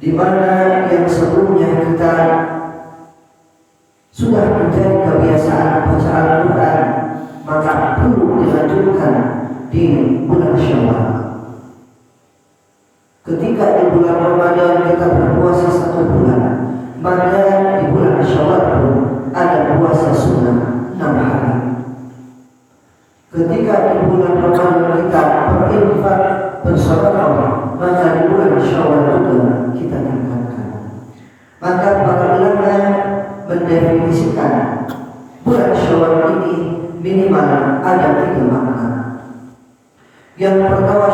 di mana yang yang sebelumnya kita sudah menjadi kebiasaan baca Al-Quran, maka perlu dilanjutkan di bulan Syawal. Ketika di bulan Ramadan kita berpuasa 1 bulan, maka di bulan Syawal pun ada puasa sunnah 6 hari. Ketika di bulan Ramadan kita berinfak bersedekah, maka di bulan Syawal juga kita tingkatkan. Maka para ulama mendefinisikan bulan Syawal ini minimal ada 3 makna. Yang pertama,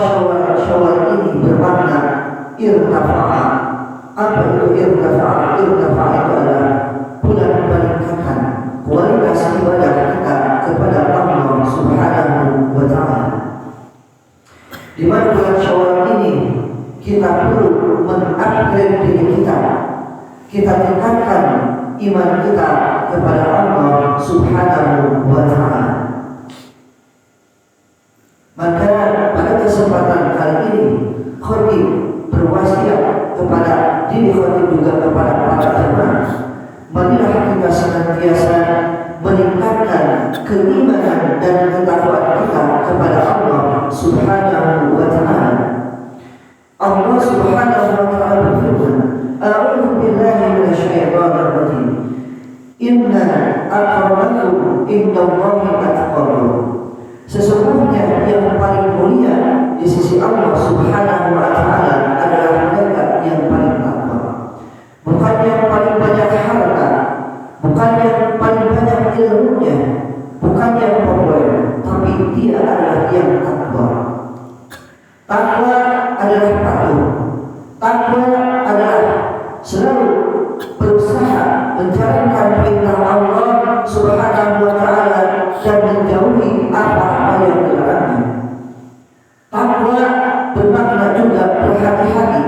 Syawal ini bermakna irtafa'a. Apa itu irtafa'a? Irtafa'a itu adalah bulan peningkatan kualitas ibadah kita kepada Allah Subhanahu wa Ta'ala. Di mana bulan Syawal ini kita perlu mengupgrade diri kita. Kita tingkatkan iman kita kepada Allah Subhanahu wa Ta'ala. Maka pada kesempatan kali ini khatib berwasiat kepada diri khatib juga kepada para jemaah, marilah kita senantiasa meningkatkan keimanan dan ketakwaan kita kepada Allah Subhanahu wa Ta'ala. Allah Subhanahu wa Ta'ala berfirman, "A'udzu billahi minasyaitonir rajim. Inna akramakum indallahi atqakum." Sesungguhnya yang paling mulia di sisi Allah Subhanahu wa Ta'ala adalah mereka yang paling takwa. Bukan yang paling banyak harta, bukan yang paling banyak ilmunya, bukan yang populer, tapi dia adalah yang takwa. Takwa adalah patuh. Takwa adalah selalu berusaha menjalankan perintah Allah Subhanahu wa Ta'ala dan menjauhi apa-apa yang dilarangnya. Takwa bermakna juga berhati-hati,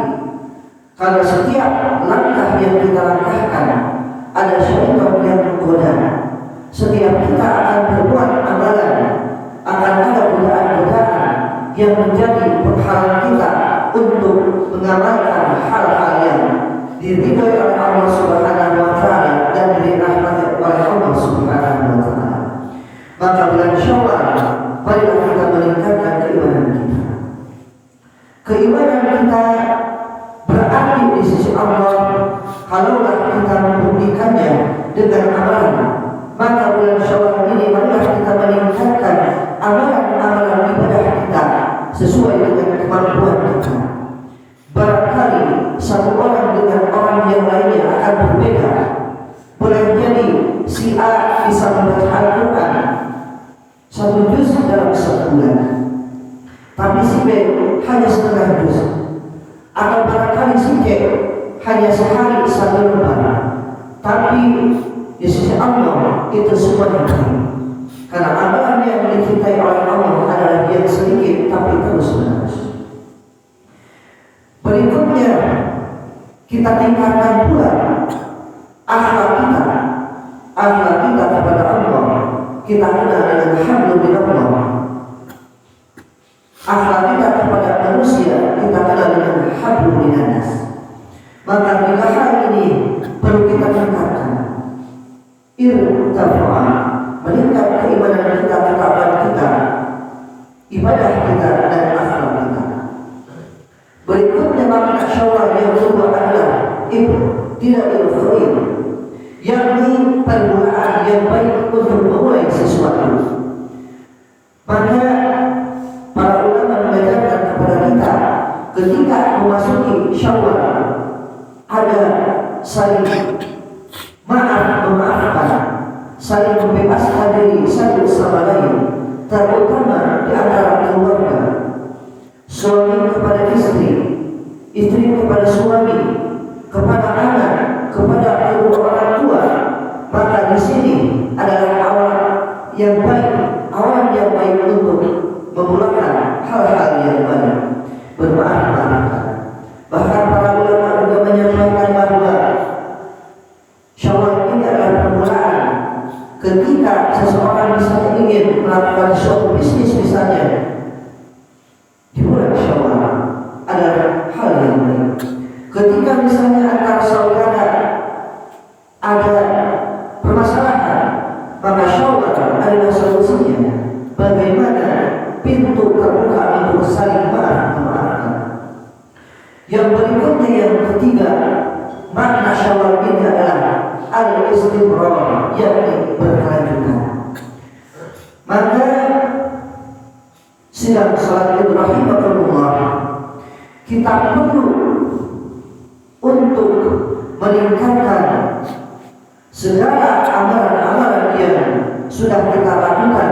karena setiap langkah yang kita langkahkan ada syaitan yang menggoda. Setiap kita akan berbuat amalan, akan ada godaan-godaan yang menjadi penghalang kita untuk mengamalkan hal-hal yang diridhoi oleh Allah Subhanahu wa Ta'ala dan dirahmati oleh Allah Subhanahu wa Ta'ala. Maka bulan Syawal, marilah kita meningkatkan keimanan kita. Keimanan kita berarti di sisi Allah kalaulah kita membuktikannya dengan amalan. Maka bulan Syawal ini marilah kita meningkatkan amalan-amalan ibadah kita sesuai dengan kemampuan kita. Barangkali satu orang dengan orang yang lainnya akan berbeda. Boleh jadi si A bisa membaca Al-Quran 1 juz dalam sebulan, tapi si B hanya setengah juz. Atau barangkali si C hanya sehari 1 lembar. Tapi di sisi Allah itu semua baik. Karena amalan yang dicintai oleh Allah adalah yang sedikit tapi terus-menerus. Berikutnya kita tingkatkan pula akhlak kita kepada Allah. Kita kenal dengan hablum minallah. Akhlak kita kepada manusia kita kenal dengan hablum minannas. Maka 3 hal ini perlu kita tingkatkan. Irtafa'a, meningkat keimanan kita, ketakwaan kita, ibadah kita dan akhlak kita. Berikutnya makna Syawal yang kedua adalah ibtida'ul khair, yakni permulaan yang baik untuk memulai sesuatu. Maka para ulama mengajarkan kepada kita ketika memasuki Syawal ada saling memaafkan, saling membebaskan diri satu sama lain, terutama di antara keluarga. Suami kepada istri, istri kepada suami, kepada anak, kepada kedua orang tua. Maka di sini adalah awal yang baik untuk memulakan hal-hal yang baik, bermaaf-maafkan. Bahkan para ulama juga menyampaikan bahwa Syawal ini adalah permulaan ketika seseorang misalnya ingin melakukan suatu bisnis misalnya. Di bulan Syawal adalah hal yang baik. Ketika misalnya antara saudara sudah kita lakukan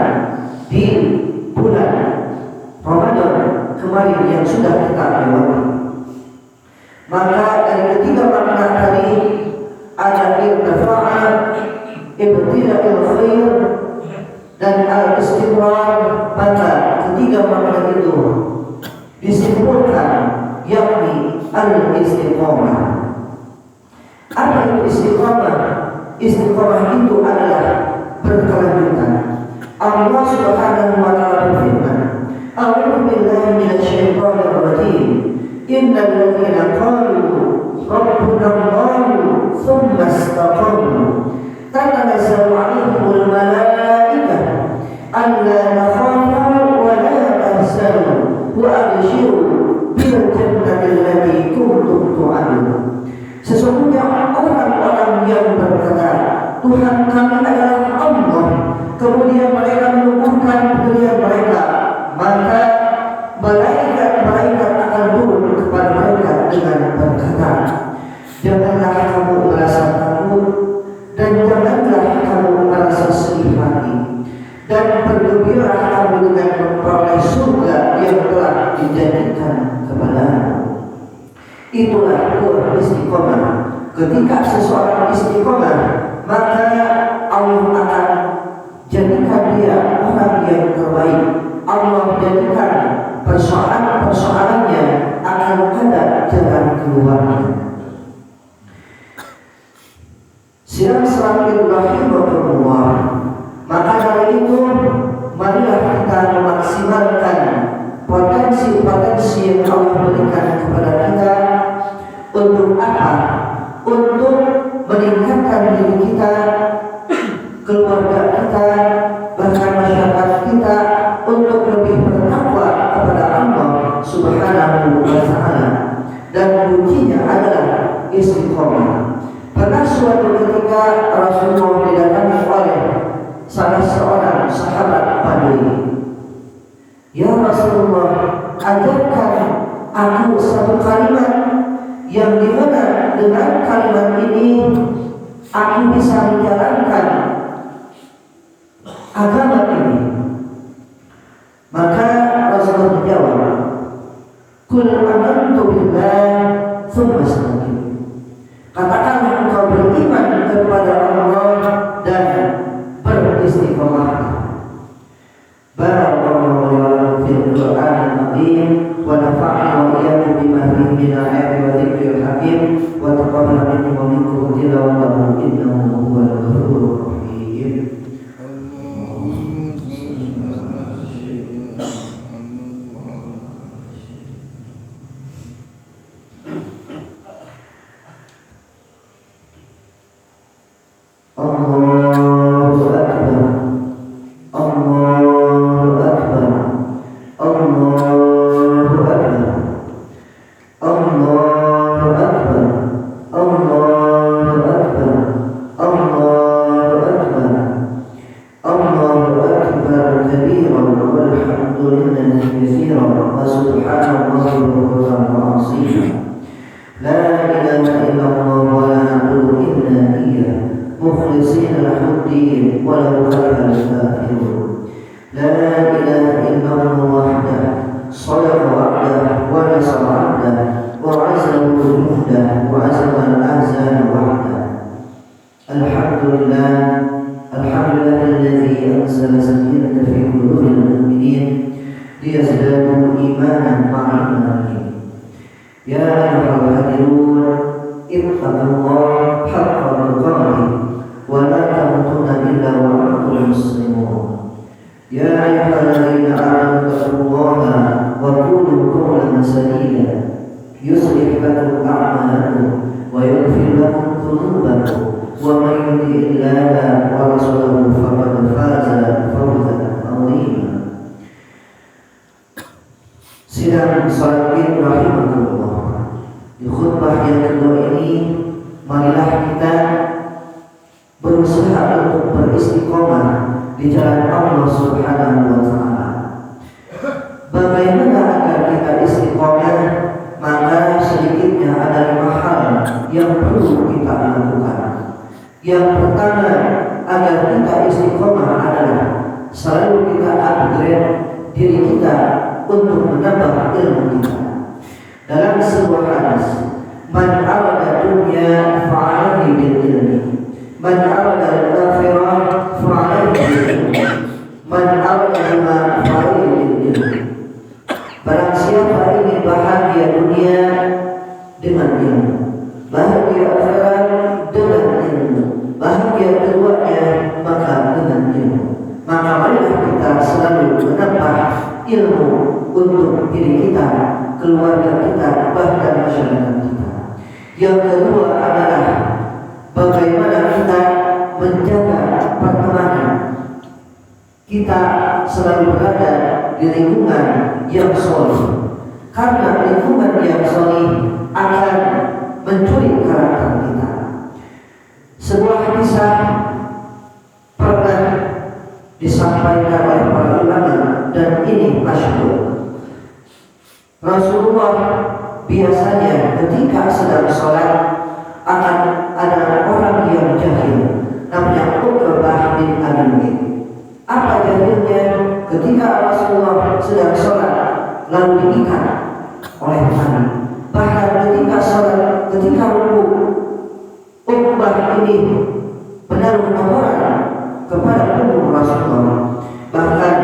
di bulan Ramadan kemarin yang sudah kita lewati. Maka dari ketiga makna tadi ada irtifa'a, ibtila'il khair, dan al-istimrar. Maka ketiga makna itu disimpulkan yakni al-istiqamah. Apa itu istiqamah? Istiqamah itu adalah berkelanjutan. Allah Subhanahu wa taala berfirman, "A'udzu billahi minasyaitonir rajim. Innal ladzina qalu rabbuna Allah tsumma istaqamu tatanazzalu 'alaihimul malaikah alla takhafu wa la tahzanu wa abshiru bil jannati allati kuntum tu'adun." Sesungguhnya orang-orang yang berkata Tuhan kami adalah Allah, kemudian mereka menubuhkan pendirian mereka, maka malaikat akan turun kepada mereka dengan berkata, janganlah kamu merasa takut dan janganlah kamu merasa sedih hati, dan bergembira kamu dengan memperoleh surga yang telah dijanjikan kepadamu. Itulah buah istiqomah. Ketika seseorang istiqomah, maka Allah akan jadikan dia orang yang terbaik. Allah jadikan persoalan-persoalannya akan ada jalan keluarnya. Sidang selalu rahimahullah. Maka dari itu, marilah kita memaksimalkan potensi-potensi yang Allah berikan kepada kita. Untuk apa? Untuk meningkatkan diri kita, keluarga kita, bahkan masyarakat kita, untuk lebih bertakwa kepada Allah Subhanahu wa taala. Dan kuncinya adalah istiqomah. Pernah suatu ketika Rasulullah didatangi oleh salah seorang sahabat Badui. Ya Rasulullah, ajarkan aku satu kalimat yang dimana dengan kalimat ini aku bisa menjalankan agama ini. Maka Rasulullah menjawab, Qul amantu billah tsumma istaqim. Katakanlah engkau beriman kepada Allah dan beristiqomah. Barakallahu li wa lakum fil Qur'anil Azim wa nafa'ani wa iyyakum bima fihi min ayati wa dzikril hakim wa taqabbal minni wa minkum tilawatahu innahu huwal ghafurur rahim. Sidang salat Id rahimahullah. Di khutbah yang kedua ini, marilah kita berusaha untuk beristiqomah di jalan Allah Subhanahu wa taala. Bagaimana agar kita istiqomah? Maka sedikitnya ada 5 hal yang perlu kita lakukan. Yang pertama, agar kita istiqomah adalah selalu kita upgrade diri kita untuk menambah ilmu kita. Dalam sebuah hadis, man arada dunya fa'alaihi bil ilmi, man arada al-akhirah fa'alaihi bil ilmi, man arada ma fa'alaihi bil ilmi. Barang siapa ingin bahagia dunia dengan ilmu, bahagia akhirat dengan ilmu, bahagia keduanya maka dengan ilmu. Maka marilah kita selalu menambah ilmu untuk diri kita, keluarga kita, bahkan masyarakat kita. Yang kedua adalah bagaimana kita menjaga pertemanan. Kita selalu berada di lingkungan yang solih, karena lingkungan yang solih akan mencuri karakter kita. Sebuah kisah pernah disampaikan oleh para ulama dan ini masyhur. Rasulullah biasanya ketika sedang sholat akan ada orang yang jahil namanya Uqbah bin Abi Mu'ayth. Apa jahilnya? Ketika Rasulullah sedang sholat lalu diikat oleh tangan. Bahkan ketika sholat, ketika rukuk, Uqbah ini menaruh kotoran kepada tubuh Rasulullah. Bahkan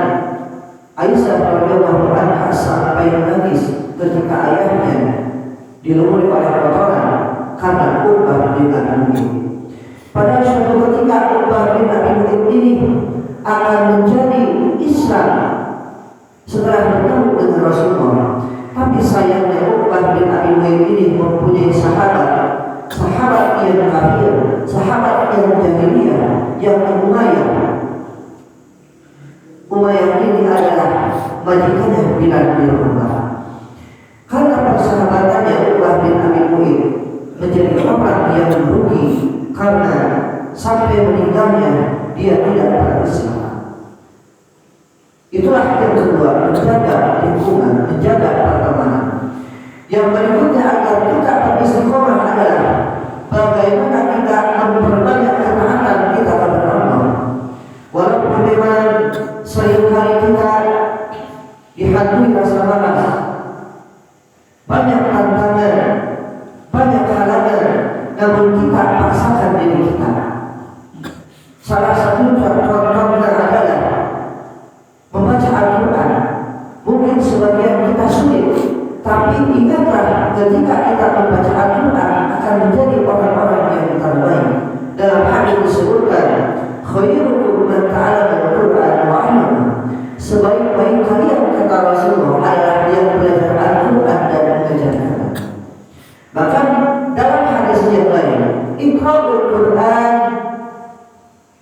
Aisyah radhiyallahu anha sampai menangis ketika ayahnya dilumuri oleh kotoran karena Uqbah bin Abi Mu'ayth. Pada suatu ketika Uqbah bin Abi Mu'ayth ini akan menjadi Islam setelah bertemu dengan Rasulullah. Tapi sayangnya Uqbah bin Abi Mu'ayth ini mempunyai sahabat yang kafir, sahabat yang jahiliyah, yang Umayyah. Umayyah ini adalah majikannya Bilal bin Rabah. Karena persahabatannya Uqbah bin Abi Mu'ayth menjadi orang yang merugi karena sampai meninggalnya dia tidak berislam. Itulah yang kedua, menjaga lingkungan, menjaga pertemanan. Yang berikutnya agar kita beristiqomah adalah bagaimana kita memperbanyak ketaatan kita kepada Allah. Walaupun memang seringkali kita dihantui rasa malas, banyak tantangan, banyak halangan, namun kita paksakan diri kita. Salah satu contohnya adalah membaca Al-Quran. Mungkin sebagian kita sulit, tapi ingatlah ketika kita membaca Al-Quran akan menjadi orang-orang yang terbaik. Dalam hadis disebutkan, khairukum man ta'allama al-Quran wa 'allama. Sebaik-baik kalian kata Rasulullah adalah yang belajar Al-Quran dan mengajarkan. Bahkan dalam hadis yang lain, iqra'ul Quran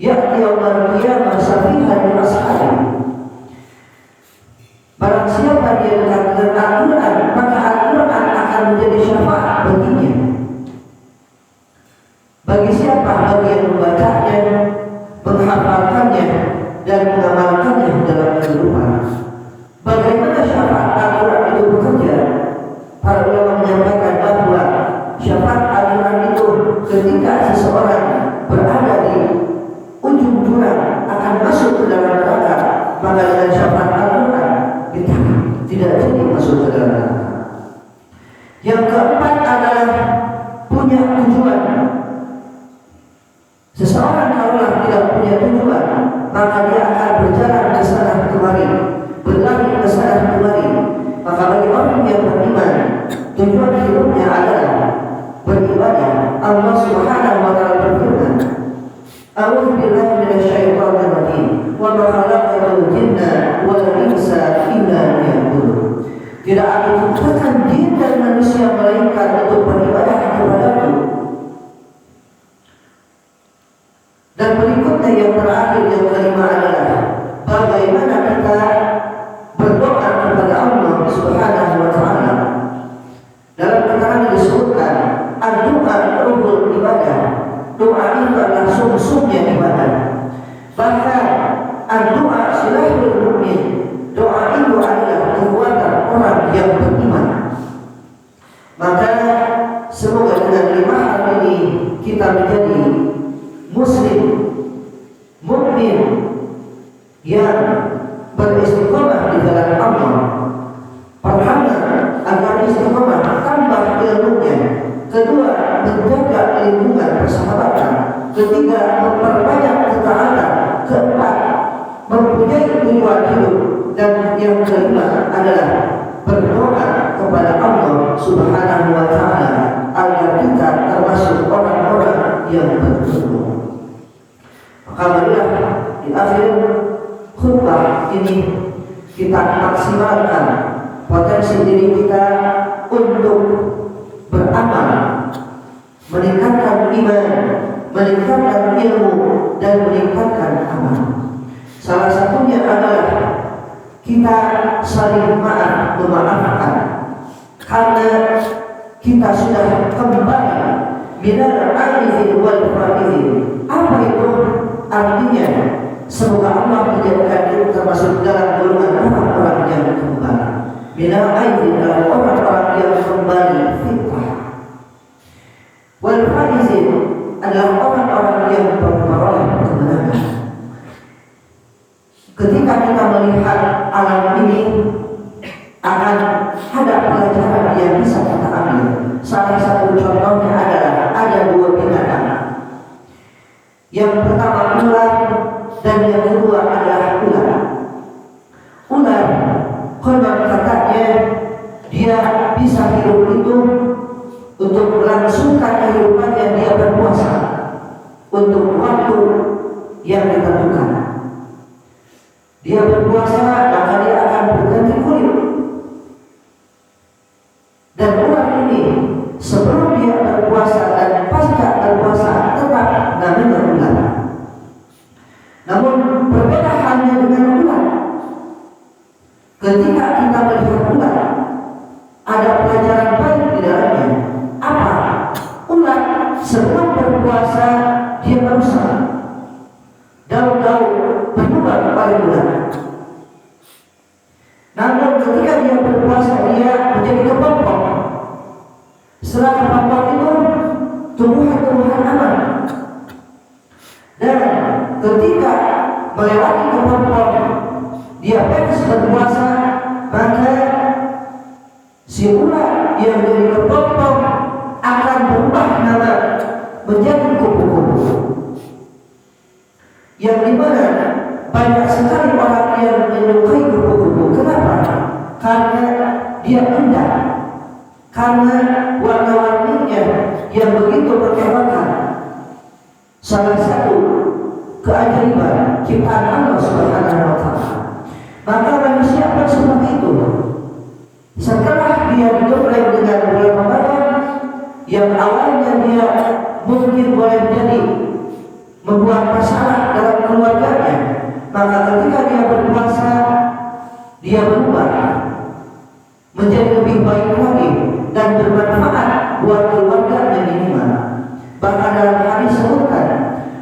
ya'ti yaumil qiyamah safihan min ashabi. Barang siapa dia dekat dengan Al-Quran, maka Al-Quran akan menjadi syafaat baginya. Bagi siapa? Bagi yang membacanya, menghafalkannya, dan mengamalkannya dalam kehidupan. Bagaimana syafaat Al-Quran itu bekerja? Para ulama menyampaikan bahwa syafaat Al-Quran itu ketika seseorang berada di ujung jurang akan masuk ke dalam neraka, maka dengan syafaat Al-Quran tidak jadi masuk ke dalam neraka. Yang keempat adalah punya tujuan. Seseorang kalaulah tidak punya tujuan, maka dia akan berjalan ke sana kemari, berlari ke sana kemari. Maka bagi orang yang beriman, tujuan hidupnya adalah beribadah. Allah Subhanahu wa taala berfirman, "A'udzu billahi minasyaitonir rajim. Wa ma khalaqtul jinna wal insa illa liya'budun." Tidak aku ciptakan jin dan manusia melainkan untuk beribadah kepadaku. Dan berikutnya yang terakhir, yang kelima adalah bagaimana kita berdoa kepada Allah Subhanahu wa taala. Dalam keterangan disebutkan, doa ruhul ibadah. Doa itu adalah sumsumnya ibadah. Bahkan doa silahul mukmin. Doa itu adalah kekuatan orang yang beriman. Maka semoga dengan 5 hal ini kita menjadi muslim yang beristiqomah di jalan Allah. Pertama, agar istiqomah tambah ilmunya. Kedua, menjaga lingkungan persahabatan. Ketiga, memperbanyak ketaatan. Keempat, mempunyai tujuan hidup. Dan yang kelima adalah berdoa kepada Allah Subhanahu wa Ta'ala agar kita termasuk orang-orang yang bersyukur. Maka marilah di akhir khutbah ini kita maksimalkan potensi diri kita untuk beramal, meningkatkan iman, meningkatkan ilmu, dan meningkatkan amal. Salah satunya adalah kita saling memaafkan, karena kita sudah kembali minal aizin wal faizin. Apa itu artinya? Semoga Allah menjadikan kita termasuk dalam golongan orang-orang yang kembali. Minal aizin adalah orang-orang yang kembali fitrah. Wal faizin adalah orang-orang yang memperoleh kemenangan. Ketika kita melihat alam ini, akan ada pelajaran yang bisa kita ambil. Salah satu contohnya adalah ada dua binatang. Yang pertama ular dan yang kedua adalah ular. Ular, konon katanya dia bisa hidup itu untuk melangsungkan kehidupannya dia berpuasa untuk waktu yang ditentukan. Dia berpuasa maka dia akan berganti kulit. Dan ular ini sebelum dia berpuasa dan pasca berpuasa tetap namanya ular. Namun berbeda halnya dengan ular. Ketika kita melihat ular, ada pelajaran baik di dalamnya. Apa? Ular sebelum berpuasa dia merusak. Daun-daun berubah kepada ular. Namun ketika dia berpuasa dia menjadi kepompong. Setelah kepompong itu tumbuhan-tumbuhan aman. Dan ketika melewati kepompong dia bebas berpuasa, maka si ular yang dari kepompong akan berubah nama menjadi kupu-kupu. Yang dimana banyak sekali orang yang menyukai kupu-kupu. Kenapa? Karena dia indah, karena warna-warninya yang begitu mengecewakan. Salah satu keajaiban ciptaan Allah Subhanahu wa Ta'ala. Maka manusia pun seperti itu. Setelah dia digembleng dengan bulan Ramadan yang awalnya dia mungkin boleh jadi membuat masalah dalam keluarganya, maka ketika dia berpuasa dia berubah menjadi lebih baik lagi dan bermanfaat buat keluarganya minimal. Bahkan dalam hadis disebutkan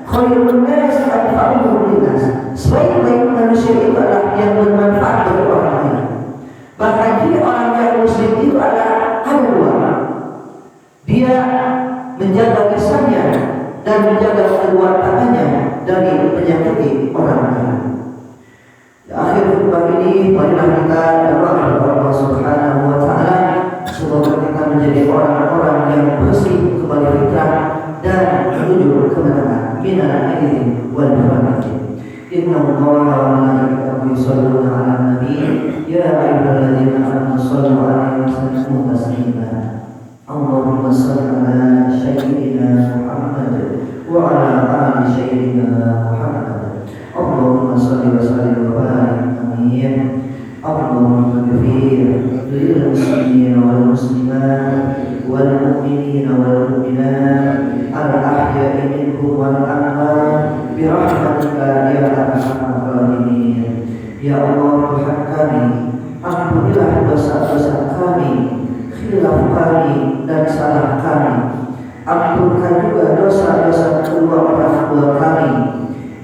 khairun nas anfa'uhum linnas, sebaik-baik manusia itu adalah yang bermanfaat bagi orang lain. Bahkan jadi orang yang muslim itu adalah ada dua. Dia menjaga lisannya dan menjaga kedua tangannya dari menyakiti orang lain. Di akhir khutbah ini marilah kita berdoa kepada Allah Subhanahu wa Ta'ala semoga kita menjadi orang-orang yang bersih kembali fitrah dan menuju kemenangan. Minal aizin wal faizin. Inna Allaha wa malaikatahu yusholluna 'alan nabi ya ayyuhalladzina amanu shallu 'alaihi wa sallimu taslima. Allahumma shalli 'ala sayyidina Muhammad wa 'ala ali sayyidina Muhammad. Allahumma shalli wa sallim wa barik. Amin. Allahumma ighfir lil muslimina wal muslimat wal mu'minina wal mu'minat al ahya'i minhum wal amwat bi rahmatika ya arhamar rahimin. Ya Allah Tuhan kami, ampunilah dosa-dosa kami, khilaf kami dan salah kami. Ampunkan juga dosa-dosa kedua orang tua kami,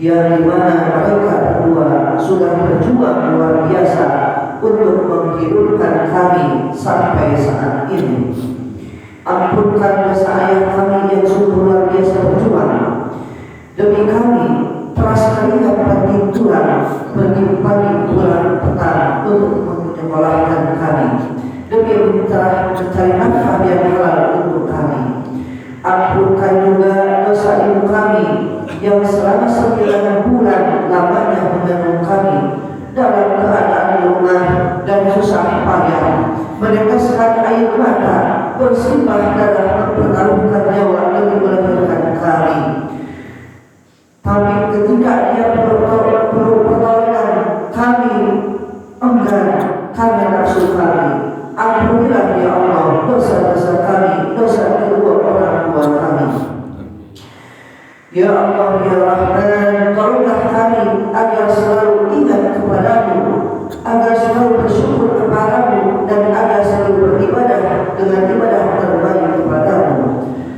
yang dimana mereka berdua sudah berjuang luar biasa untuk menghidupkan kami sampai saat ini. Ampunkan dosa ayah kami yang sungguh luar biasa berjuang demi kami, peras kalian penting tulang pergi pagi pulang petang untuk menyekolahkan kami, demi mencari nafkah yang halal untuk kami. Ampunkan juga dosa ibu kami yang selama 9 bulan lamanya mengandung kami dalam keadaan lemah dan susah payah, meneteskan air mata, bersimbah darah, mempertaruhkan nyawa demi melahirkan kami. Tapi ketika dia perlu pertolongan, kami enggan karena nafsu kami. Ampunilah ya Allah dosa-dosa kami, dosa kedua orang tua kami. Ya Allah ya Rahman, tolonglah kami agar selalu ingat kepadamu, agar selalu bersyukur kepadamu, dan agar selalu beribadah dengan ibadah terbaik kepadamu.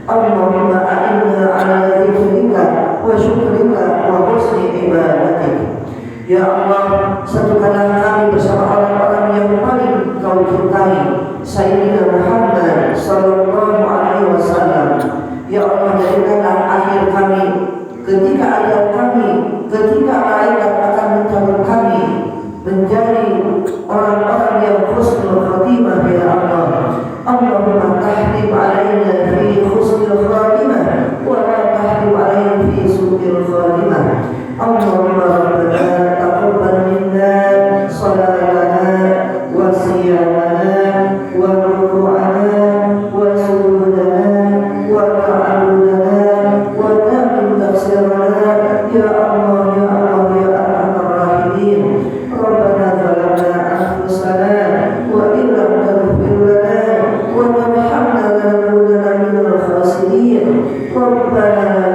Allahumma a'inna ala dzikrika wa syukrika wa husni ibadatik. Ya Allah, satukanlah kami bersama orang-orang yang paling kau cintai, Sayyidina Muhammad sallallahu alaihi wasallam. Ya Allah, jadikanlah akhir kami, ketika ajal kami, ketika malaikat akan mencabut kami, menjadi orang-orang yang husnul khatimah ya Allah. Allahumma tahdib alaina fi husnul khatimah wa la tahdib alaina fi su'il khatimah. Allahumma rabbana taqabbal minna salatana wa siyamana wa ruku'ana wa sujudana wa ta'aludana wa tamin tafsirana ya Allah ya Allah ya Arhamar Rahimin. Rabbana zalamna anfusana wa in lam taghfir lana wa tarhamna lanakunanna minal khasirin. Rabbana